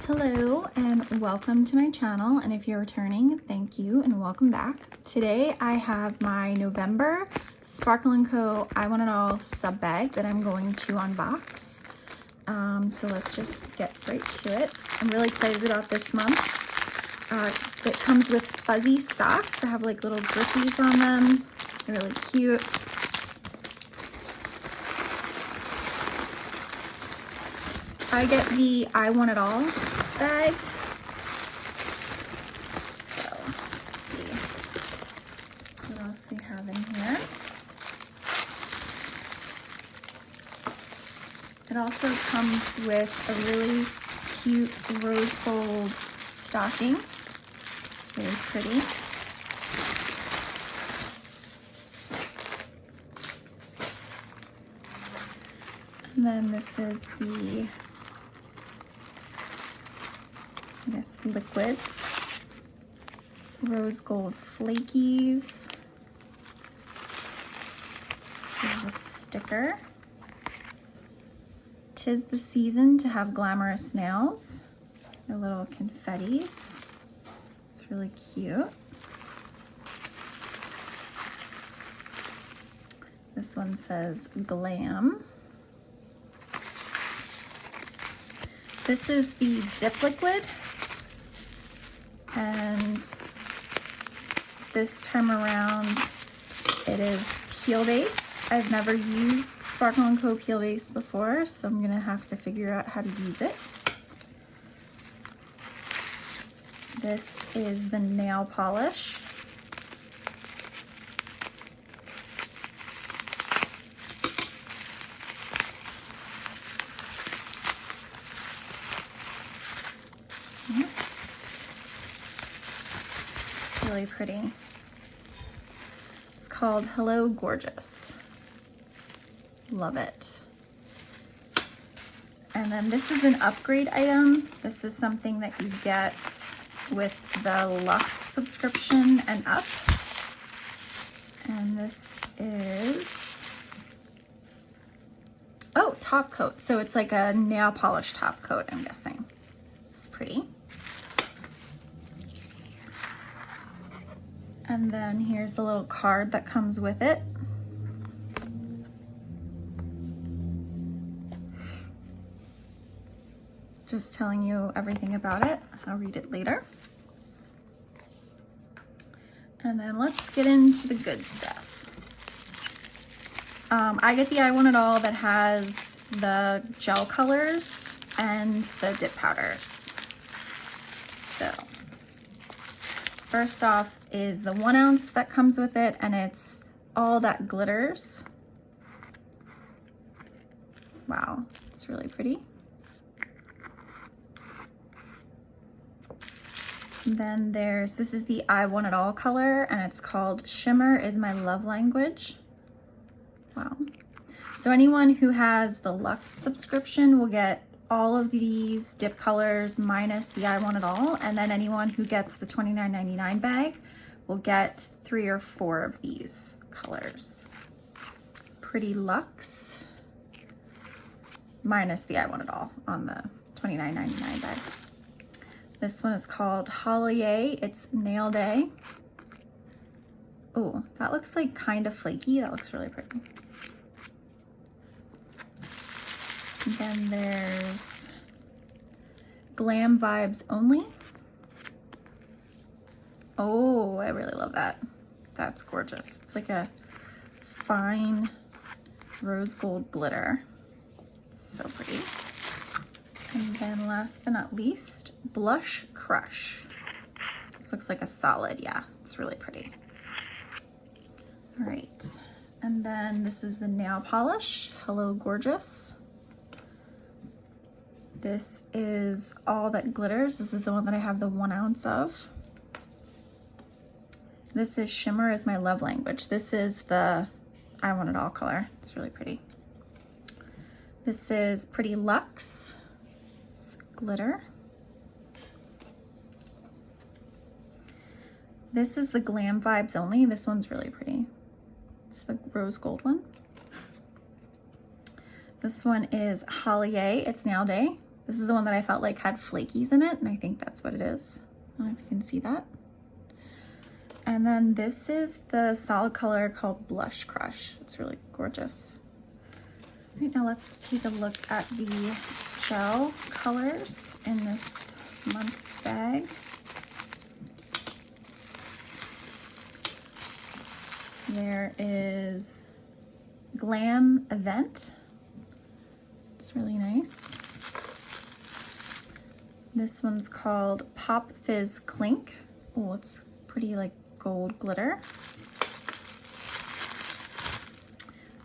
Hello and welcome to my channel, and if you're returning, thank you and welcome back. Today I have my November Sparkle & Co I Want It All Sub Bag that I'm going to unbox. So let's just get right to it. I'm really excited about this month. It comes with fuzzy socks that have like little grippies on them. They're really cute. I get the I Want It All bag. So let's see what else we have in here. It also comes with a really cute rose gold stocking. It's really pretty. And then this is the liquids, rose gold flakies. This is a sticker. 'Tis the season to have glamorous nails. They're little confettis. It's really cute. This one says glam. This is the dip liquid. And this time around, it is peel base. I've never used Sparkle & Co peel base before, so I'm gonna have to figure out how to use it. This is the nail polish. Really pretty. It's called Hello Gorgeous. Love it. And then this is an upgrade item. This is something that you get with the Luxe subscription and up. And this is, oh, top coat. So it's like a nail polish top coat, I'm guessing. It's pretty. And then here's the little card that comes with it. Just telling you everything about it. I'll read it later. And then let's get into the good stuff. I get the I Want It All that has the gel colors and the dip powders. So first off is the 1 ounce that comes with it, and it's all that glitters. Wow, it's really pretty. And then this is the I Want It All color, and it's called Shimmer is My Love Language. Wow. So anyone who has the Luxe subscription will get all of these dip colors minus the I Want It All, and then anyone who gets the $29.99 bag will get 3 or 4 of these colors. Pretty Luxe, minus the I Want It All on the $29.99 bag. This one is called Holiday. It's Nail Day. Oh, that looks like kind of flaky. That looks really pretty. And then there's Glam Vibes Only. Oh, I really love that. That's gorgeous. It's like a fine rose gold glitter. So pretty. And then last but not least, Blush Crush. This looks like a solid, yeah, it's really pretty. All right, and then this is the nail polish, Hello Gorgeous. This is all that glitters. This is the one that I have the 1 ounce of. This is Shimmer is My Love Language. This is the I Want It All color. It's really pretty. This is Pretty Luxe. It's glitter. This is the Glam Vibes Only. This one's really pretty. It's the rose gold one. This one is Holiday. It's Nail Day. This is the one that I felt like had flakies in it, and I think that's what it is. I don't know if you can see that. And then this is the solid color called Blush Crush. It's really gorgeous. Right, now let's take a look at the gel colors in this month's bag. There is Glam Event. It's really nice. This one's called Pop Fizz Clink. Oh, it's pretty like gold glitter.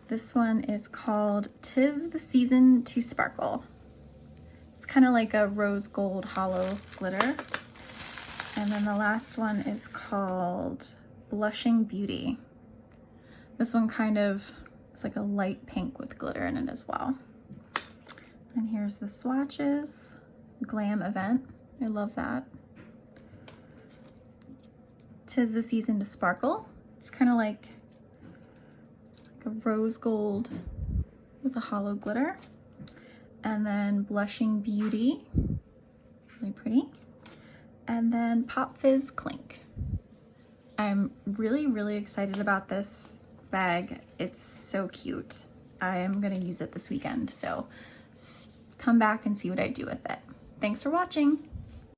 This one is called 'Tis the Season to Sparkle. It's kind of like a rose gold hollow glitter. And then the last one is called Blushing Beauty. This one kind of is like a light pink with glitter in it as well. And here's the swatches. Glam Event. I love that. 'Tis the Season to Sparkle. It's kind of like a rose gold with a hollow glitter. And then Blushing Beauty, really pretty. And then Pop Fizz Clink. I'm really excited about this bag. It's so cute. I am gonna use it this weekend, so come back and see what I do with it. Thanks for watching.